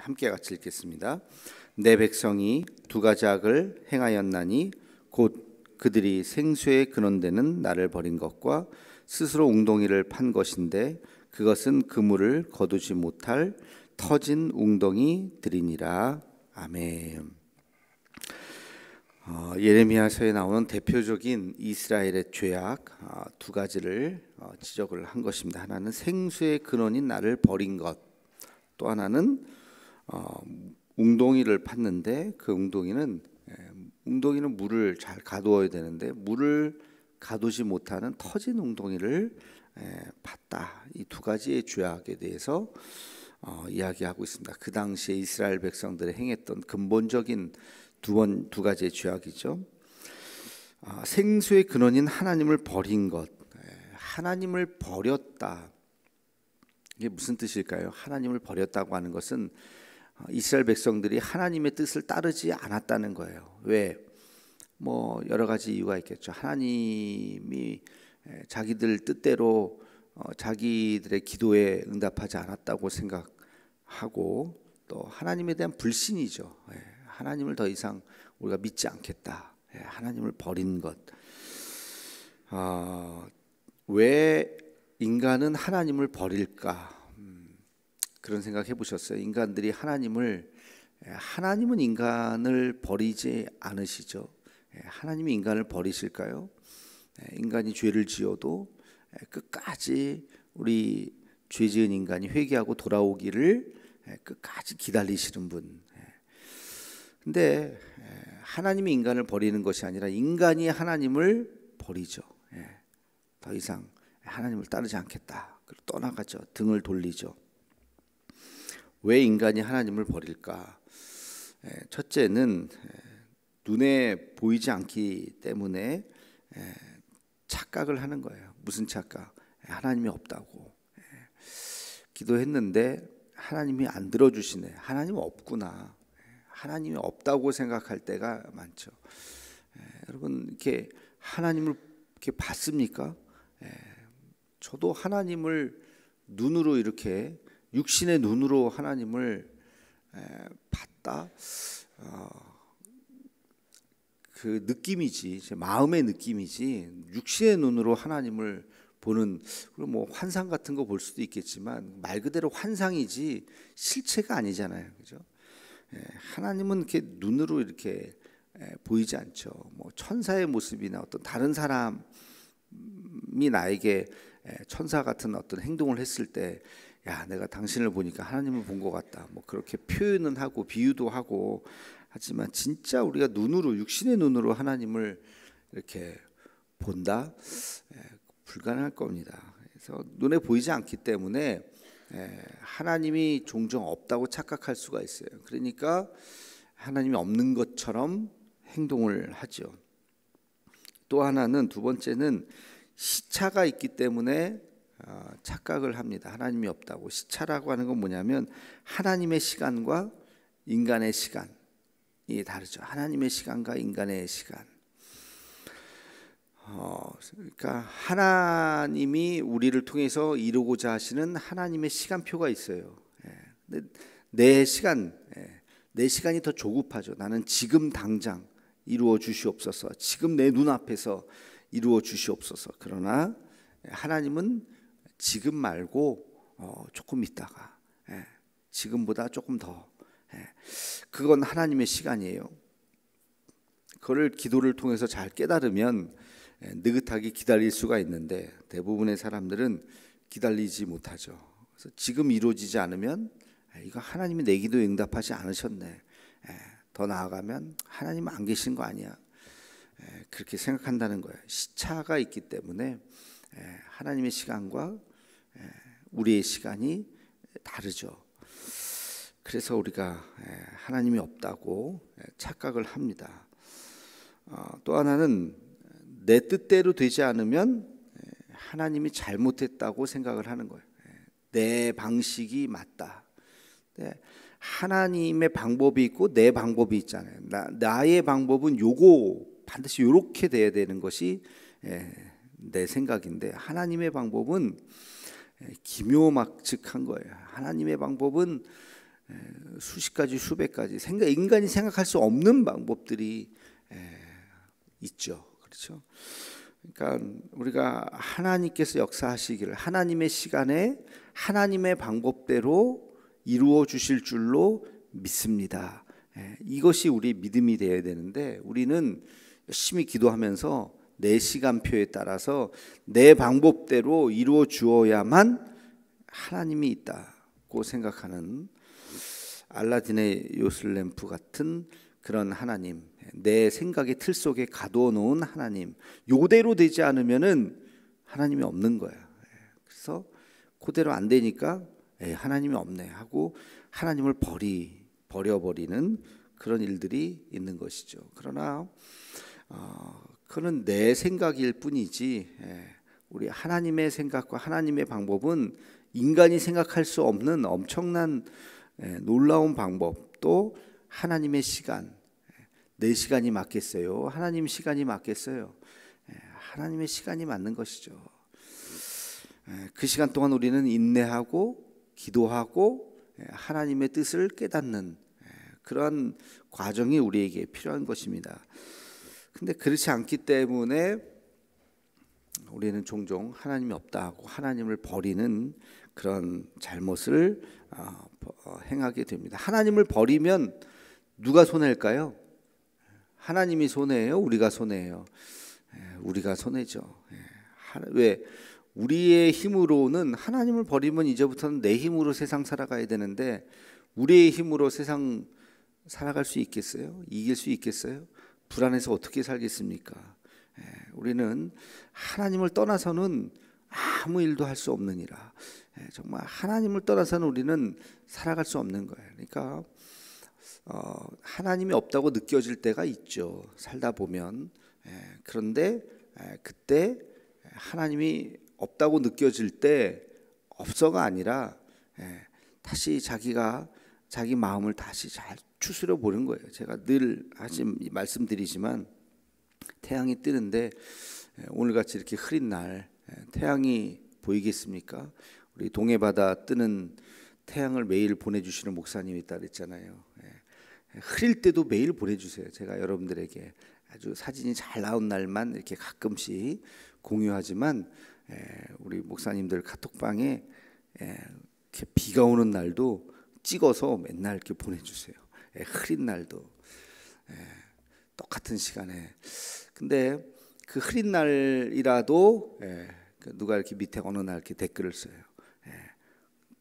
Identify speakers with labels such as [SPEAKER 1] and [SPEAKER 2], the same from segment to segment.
[SPEAKER 1] 함께 같이 읽겠습니다. 내 백성이 두 가지 악을 행하였나니 곧 그들이 생수의 근원되는 나를 버린 것과 스스로 웅덩이를 판 것인데 그것은 그물을 거두지 못할 터진 웅덩이들이니라. 아멘. 예레미야서에 나오는 대표적인 이스라엘의 죄악 두 가지를 지적을 한 것입니다. 하나는 생수의 근원인 나를 버린 것, 또 하나는 웅덩이를 팠는데 그 웅덩이는 물을 잘 가두어야 되는데 물을 가두지 못하는 터진 웅덩이를 팠다. 이 두 가지의 죄악에 대해서 이야기하고 있습니다. 그 당시에 이스라엘 백성들이 행했던 근본적인 두 가지의 죄악이죠. 생수의 근원인 하나님을 버린 것, 하나님을 버렸다. 이게 무슨 뜻일까요? 하나님을 버렸다고 하는 것은 이스라엘 백성들이 하나님의 뜻을 따르지 않았다는 거예요. 왜? 여러 가지 이유가 있겠죠. 하나님이 자기들 뜻대로 자기들의 기도에 응답하지 않았다고 생각하고, 또 하나님에 대한 불신이죠. 하나님을 더 이상 우리가 믿지 않겠다. 하나님을 버린 것. 왜 인간은 하나님을 버릴까? 그런 생각 해보셨어요? 인간들이 하나님은 인간을 버리지 않으시죠. 하나님이 인간을 버리실까요? 인간이 죄를 지어도 끝까지 우리 죄 지은 인간이 회개하고 돌아오기를 끝까지 기다리시는 분. 근데 하나님이 인간을 버리는 것이 아니라 인간이 하나님을 버리죠. 더 이상 하나님을 따르지 않겠다. 그리고 떠나가죠. 등을 돌리죠. 왜 인간이 하나님을 버릴까? 첫째는 눈에 보이지 않기 때문에 착각을 하는 거예요. 무슨 착각? 하나님이 없다고. 기도했는데 하나님이 안 들어주시네. 하나님 없구나. 하나님이 없다고 생각할 때가 많죠. 여러분 이렇게 하나님을 이렇게 봤습니까? 저도 하나님을 눈으로 이렇게 육신의 눈으로 하나님을 봤다. 그 느낌이지, 제 마음의 느낌이지 육신의 눈으로 하나님을 보는, 그리고 환상 같은 거 볼 수도 있겠지만 말 그대로 환상이지 실체가 아니잖아요, 그죠? 하나님은 이렇게 눈으로 이렇게 보이지 않죠. 천사의 모습이나 어떤 다른 사람이 나에게 천사 같은 어떤 행동을 했을 때, 야, 내가 당신을 보니까 하나님을 본 것 같다. 그렇게 표현은 하고 비유도 하고 하지만 진짜 우리가 눈으로, 육신의 눈으로 하나님을 이렇게 본다? 불가능할 겁니다. 그래서 눈에 보이지 않기 때문에 하나님이 종종 없다고 착각할 수가 있어요. 그러니까 하나님이 없는 것처럼 행동을 하죠. 또 하나는, 두 번째는 시차가 있기 때문에 착각을 합니다. 하나님이 없다고. 시차라고 하는 건 뭐냐면 하나님의 시간과 인간의 시간이 다르죠. 하나님의 시간과 인간의 시간. 그러니까 하나님이 우리를 통해서 이루고자 하시는 하나님의 시간표가 있어요. 근데 내 시간이 더 조급하죠. 나는 지금 당장 이루어 주시옵소서. 지금 내 눈앞에서 이루어 주시옵소서. 그러나 하나님은 지금 말고 조금 있다가, 지금보다 조금 더, 그건 하나님의 시간이에요. 그거를 기도를 통해서 잘 깨달으면 느긋하게 기다릴 수가 있는데 대부분의 사람들은 기다리지 못하죠. 그래서 지금 이루어지지 않으면 이거 하나님이 내 기도에 응답하지 않으셨네. 더 나아가면 하나님은 안 계신 거 아니야. 그렇게 생각한다는 거예요. 시차가 있기 때문에 하나님의 시간과 우리의 시간이 다르죠. 그래서 우리가 하나님이 없다고 착각을 합니다. 또 하나는 내 뜻대로 되지 않으면 하나님이 잘못했다고 생각을 하는 거예요. 내 방식이 맞다. 하나님의 방법이 있고 내 방법이 있잖아요. 나의 방법은 요거 반드시 요렇게 돼야 되는 것이 내 생각인데, 하나님의 방법은 기묘막측한 거예요. 하나님의 방법은 수십 가지 수백 가지 인간이 생각할 수 없는 방법들이 있죠. 그렇죠? 그러니까 우리가 하나님께서 역사하시기를 하나님의 시간에 하나님의 방법대로 이루어 주실 줄로 믿습니다. 이것이 우리 믿음이 되어야 되는데 우리는 열심히 기도하면서 내 시간표에 따라서 내 방법대로 이루어 주어야만 하나님이 있다고 생각하는 알라딘의 요술램프 같은 그런 하나님, 내 생각의 틀 속에 가두어 놓은 하나님, 요대로 되지 않으면은 하나님이 없는 거야. 그래서 그대로 안 되니까 하나님이 없네 하고 하나님을 버려버리는 그런 일들이 있는 것이죠. 그러나 그는 내 생각일 뿐이지 우리 하나님의 생각과 하나님의 방법은 인간이 생각할 수 없는 엄청난 놀라운 방법, 또 하나님의 시간, 내 시간이 맞겠어요? 하나님 시간이 맞겠어요? 하나님의 시간이 맞는 것이죠. 그 시간 동안 우리는 인내하고 기도하고 하나님의 뜻을 깨닫는 그런 과정이 우리에게 필요한 것입니다. 근데 그렇지 않기 때문에 우리는 종종 하나님이 없다 하고 하나님을 버리는 그런 잘못을 행하게 됩니다. 하나님을 버리면 누가 손해일까요? 하나님이 손해예요? 우리가 손해예요? 우리가 손해죠. 왜? 우리의 힘으로는 하나님을 버리면 이제부터는 내 힘으로 세상 살아가야 되는데 우리의 힘으로 세상 살아갈 수 있겠어요? 이길 수 있겠어요? 불안해서 어떻게 살겠습니까? 우리는 하나님을 떠나서는 아무 일도 할 수 없느니라. 정말 하나님을 떠나서는 우리는 살아갈 수 없는 거예요. 그러니까 하나님이 없다고 느껴질 때가 있죠. 살다 보면. 그런데 그때 하나님이 없다고 느껴질 때 없어가 아니라 다시 자기 마음을 다시 잘 추스려 보는 거예요. 제가 늘 말씀드리지만 태양이 뜨는데 오늘같이 이렇게 흐린 날 태양이 보이겠습니까? 우리 동해바다 뜨는 태양을 매일 보내주시는 목사님이 있다 그랬잖아요. 흐릴 때도 매일 보내주세요. 제가 여러분들에게 아주 사진이 잘 나온 날만 이렇게 가끔씩 공유하지만 우리 목사님들 카톡방에 이렇게 비가 오는 날도 찍어서 맨날 이렇게 보내주세요. 흐린 날도 똑같은 시간에. 근데 그 흐린 날이라도 누가 이렇게 밑에 어느 날 이렇게 댓글을 써요.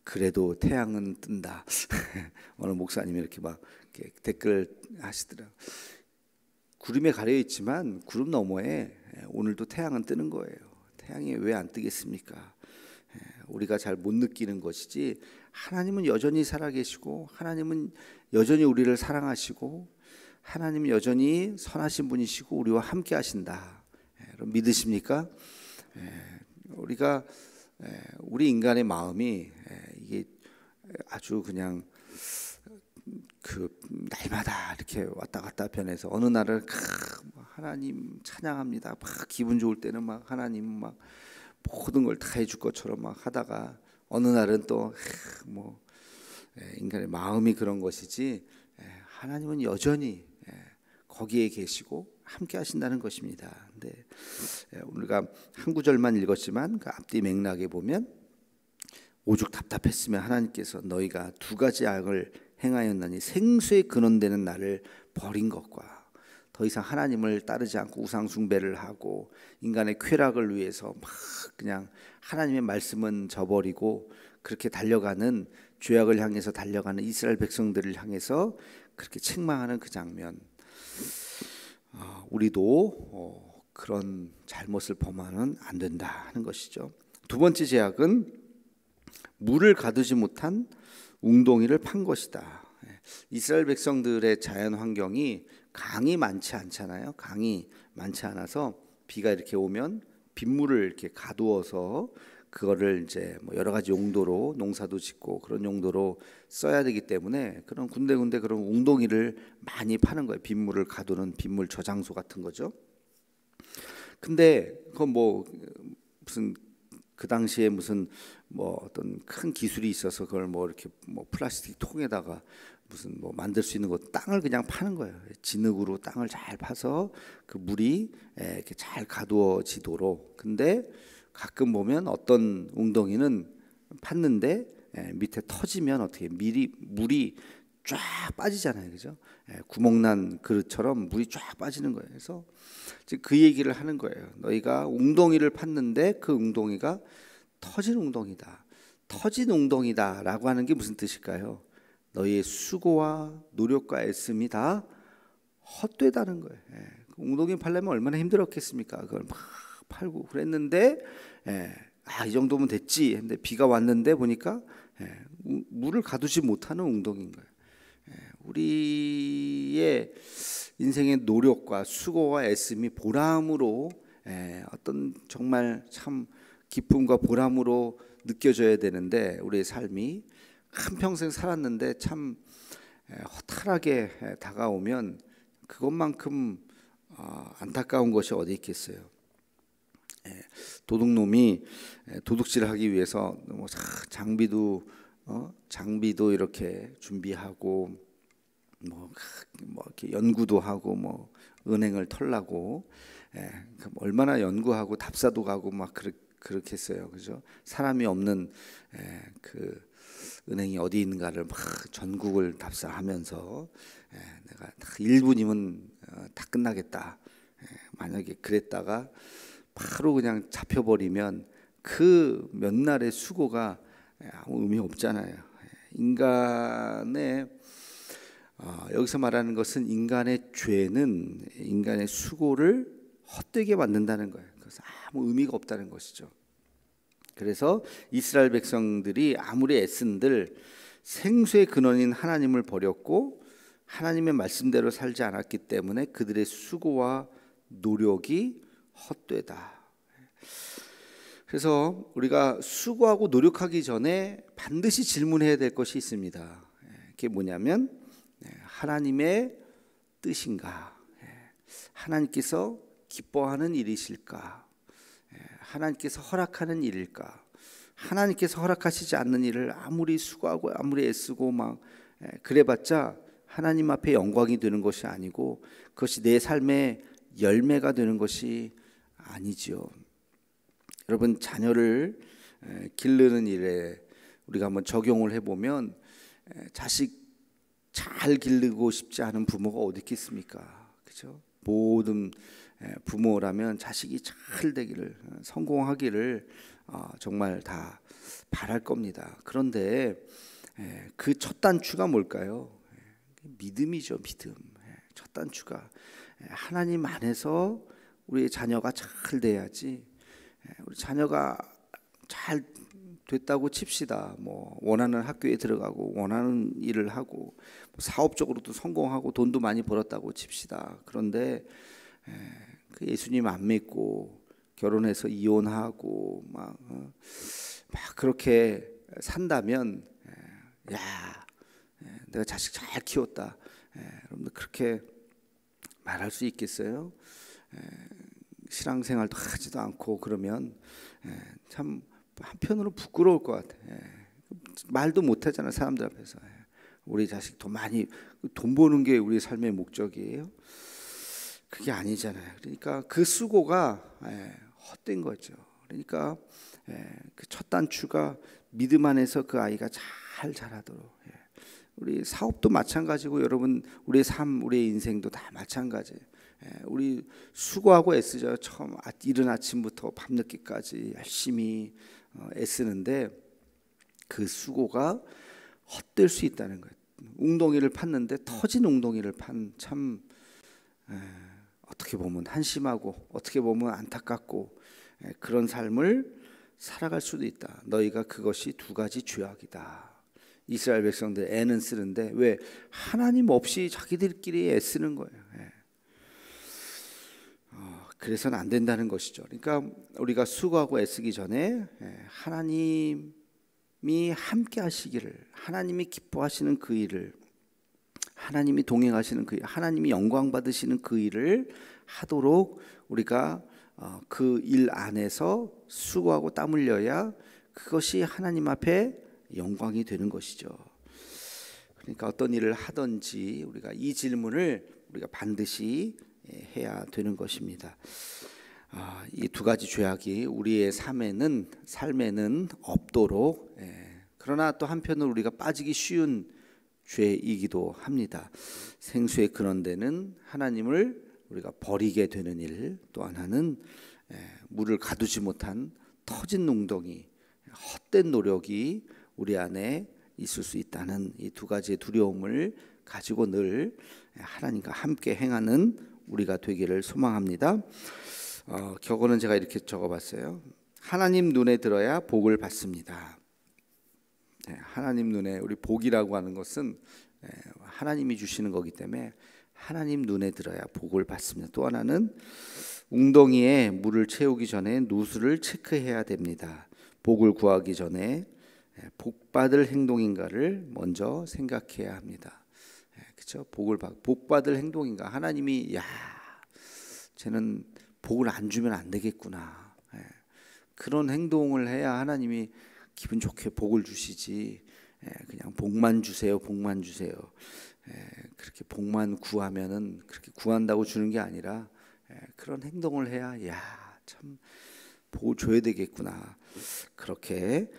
[SPEAKER 1] 그래도 태양은 뜬다. 어느 목사님이 이렇게 막 이렇게 댓글 하시더라고요. 구름에 가려 있지만 구름 너머에 오늘도 태양은 뜨는 거예요. 태양이 왜 안 뜨겠습니까? 우리가 잘 못 느끼는 것이지 하나님은 여전히 살아계시고 하나님은 여전히 우리를 사랑하시고 하나님은 여전히 선하신 분이시고 우리와 함께 하신다. 여러분 믿으십니까? 우리 인간의 마음이 이게 아주 그냥 그 날마다 이렇게 왔다 갔다 변해서 어느 날은 하나님 찬양합니다. 막 기분 좋을 때는 막 하나님 막 모든 걸 다 해줄 것처럼 막 하다가 어느 날은 또 인간의 마음이 그런 것이지 하나님은 여전히 거기에 계시고 함께 하신다는 것입니다. 근데 우리가 한 구절만 읽었지만 그 앞뒤 맥락에 보면 오죽 답답했으면 하나님께서 너희가 두 가지 악을 행하였나니 생수의 근원되는 나를 버린 것과 더 이상 하나님을 따르지 않고 우상 숭배를 하고 인간의 쾌락을 위해서 막 그냥 하나님의 말씀은 저버리고 그렇게 달려가는 죄악을 향해서 달려가는 이스라엘 백성들을 향해서 그렇게 책망하는 그 장면. 우리도 그런 잘못을 범하면 안 된다 하는 것이죠. 두 번째 제약은 물을 가두지 못한 웅덩이를 판 것이다. 이스라엘 백성들의 자연 환경이 강이 많지 않잖아요. 강이 많지 않아서 비가 이렇게 오면 빗물을 이렇게 가두어서 그거를 이제 여러 가지 용도로 농사도 짓고 그런 용도로 써야 되기 때문에 그런 군데군데 그런 웅덩이를 많이 파는 거예요. 빗물을 가두는 빗물 저장소 같은 거죠. 근데 그건 무슨 그 당시에 무슨 뭐 어떤 큰 기술이 있어서 그걸 뭐 이렇게 뭐 플라스틱 통에다가 무슨 뭐 만들 수 있는 거 땅을 그냥 파는 거예요. 진흙으로 땅을 잘 파서 그 물이 이렇게 잘 가두어지도록. 근데 가끔 보면 어떤 웅덩이는 팠는데 밑에 터지면 어떻게 물이 쫙 빠지잖아요, 그죠? 구멍난 그릇처럼 물이 쫙 빠지는 거예요. 그래서 그 얘기를 하는 거예요. 너희가 웅덩이를 팠는데 그 웅덩이가 터진 웅덩이다. 터진 웅덩이다라고 하는 게 무슨 뜻일까요? 너희의 수고와 노력과 애씀이 다 헛되다는 거예요. 웅덩이 팔려면 얼마나 힘들었겠습니까? 그걸 막 팔고 그랬는데 이 정도면 됐지 했는데 비가 왔는데 보니까 물을 가두지 못하는 웅덩이인 거예요. 우리의 인생의 노력과 수고와 애씀이 보람으로 어떤 정말 참 기쁨과 보람으로 느껴져야 되는데 우리의 삶이 한평생 살았는데 참 허탈하게 다가오면 그것만큼 안타까운 것이 어디 있겠어요. 도둑놈이 도둑질을 하기 위해서 장비도 이렇게 준비하고 뭐 이렇게 연구도 하고 뭐 은행을 털라고 얼마나 연구하고 답사도 가고 막 그렇게 했어요. 그죠? 사람이 없는 그 은행이 어디 있는가를 막 전국을 답사하면서 내가 1분이면 다 끝나겠다. 만약에 그랬다가 바로 그냥 잡혀버리면 그 몇 날의 수고가 아무 의미 없잖아요. 인간의 여기서 말하는 것은 인간의 죄는 인간의 수고를 헛되게 만든다는 거예요. 그래서 아무 의미가 없다는 것이죠. 그래서 이스라엘 백성들이 아무리 애쓴들 생수의 근원인 하나님을 버렸고 하나님의 말씀대로 살지 않았기 때문에 그들의 수고와 노력이 헛되다. 그래서 우리가 수고하고 노력하기 전에 반드시 질문해야 될 것이 있습니다. 그게 뭐냐면 하나님의 뜻인가? 하나님께서 기뻐하는 일이실까? 하나님께서 허락하는 일일까? 하나님께서 허락하시지 않는 일을 아무리 수고하고 아무리 애쓰고 막 그래봤자 하나님 앞에 영광이 되는 것이 아니고 그것이 내 삶의 열매가 되는 것이 아니지요. 여러분, 자녀를 기르는 일에 우리가 한번 적용을 해보면 자식 잘 기르고 싶지 않은 부모가 어디 있겠습니까? 그렇죠? 모든 부모라면 자식이 잘 되기를 성공하기를 정말 다 바랄 겁니다. 그런데 그 첫 단추가 뭘까요? 믿음이죠. 믿음. 첫 단추가 하나님 안에서 우리의 자녀가 잘 돼야지. 우리 자녀가 잘 됐다고 칩시다. 뭐 원하는 학교에 들어가고 원하는 일을 하고 사업적으로도 성공하고 돈도 많이 벌었다고 칩시다. 그런데 그 예수님 안 믿고 결혼해서 이혼하고 막 그렇게 산다면 내가 자식 잘 키웠다. 여러분들 그렇게 말할 수 있겠어요? 신앙생활도 하지도 않고 그러면 참 한편으로 부끄러울 것 같아. 말도 못하잖아 사람들 앞에서. 우리 자식 더 많이 돈 버는 게 우리 삶의 목적이에요? 그게 아니잖아요. 그러니까 그 수고가 헛된 거죠. 그러니까 그 첫 단추가 믿음 안에서 그 아이가 잘 자라도록. 우리 사업도 마찬가지고 여러분 우리의 삶, 우리의 인생도 다 마찬가지예요. 우리 수고하고 애쓰죠. 처음 이른 아침부터 밤늦게까지 열심히 애쓰는데 그 수고가 헛될 수 있다는 거예요. 웅덩이를 팠는데 터진 웅덩이를 판 참 어떻게 보면 한심하고 어떻게 보면 안타깝고 그런 삶을 살아갈 수도 있다. 너희가 그것이 두 가지 죄악이다. 이스라엘 백성들 애는 쓰는데 왜 하나님 없이 자기들끼리 애쓰는 거예요. 그래서는 안 된다는 것이죠. 그러니까 우리가 수고하고 애쓰기 전에 하나님이 함께 하시기를, 하나님이 기뻐하시는 그 일을, 하나님이 동행하시는 그 일, 하나님이 영광 받으시는 그 일을 하도록 우리가 그 일 안에서 수고하고 땀 흘려야 그것이 하나님 앞에 영광이 되는 것이죠. 그러니까 어떤 일을 하든지 우리가 이 질문을 우리가 반드시 해야 되는 것입니다. 이 두 가지 죄악이 우리의 삶에는 없도록, 그러나 또 한편으로 우리가 빠지기 쉬운 죄이기도 합니다. 생수의 근원되는 하나님을 우리가 버리게 되는 일, 또 하나는 물을 가두지 못한 터진 웅덩이, 헛된 노력이 우리 안에 있을 수 있다는 이 두 가지의 두려움을 가지고 늘 하나님과 함께 행하는 우리가 되기를 소망합니다. 격언은 제가 이렇게 적어봤어요. 하나님 눈에 들어야 복을 받습니다. 하나님 눈에, 우리 복이라고 하는 것은 하나님이 주시는 거기 때문에 하나님 눈에 들어야 복을 받습니다. 또 하나는 웅덩이에 물을 채우기 전에 누수를 체크해야 됩니다. 복을 구하기 전에 복 받을 행동인가를 먼저 생각해야 합니다. 그렇죠? 복 받을 행동인가? 하나님이 쟤는 복을 안 주면 안 되겠구나. 그런 행동을 해야 하나님이 기분 좋게 복을 주시지. 그냥 복만 주세요, 복만 주세요. 그렇게 복만 구하면은 그렇게 구한다고 주는 게 아니라 그런 행동을 해야 참 복을 줘야 되겠구나. 그렇게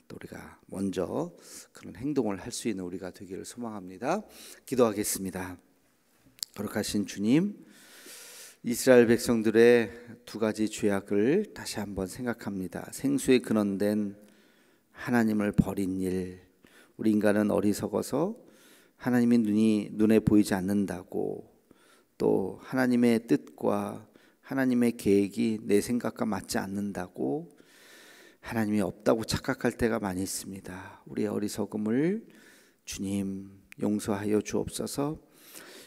[SPEAKER 1] 또 우리가 먼저 그런 행동을 할 수 있는 우리가 되기를 소망합니다. 기도하겠습니다. 거룩하신 주님, 이스라엘 백성들의 두 가지 죄악을 다시 한번 생각합니다. 생수의 근원된 하나님을 버린 일, 우리 인간은 어리석어서 하나님의 눈에 보이지 않는다고, 또 하나님의 뜻과 하나님의 계획이 내 생각과 맞지 않는다고 하나님이 없다고 착각할 때가 많이 있습니다. 우리의 어리석음을 주님 용서하여 주옵소서.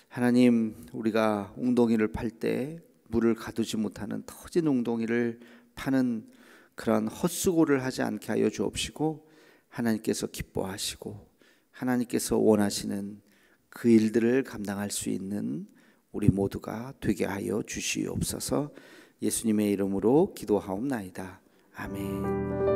[SPEAKER 1] 하나님, 우리가 웅덩이를 팔 때 물을 가두지 못하는 터진 웅덩이를 파는 그런 헛수고를 하지 않게 하여 주옵시고, 하나님께서 기뻐하시고 하나님께서 원하시는 그 일들을 감당할 수 있는 우리 모두가 되게 하여 주시옵소서. 예수님의 이름으로 기도하옵나이다. 아멘.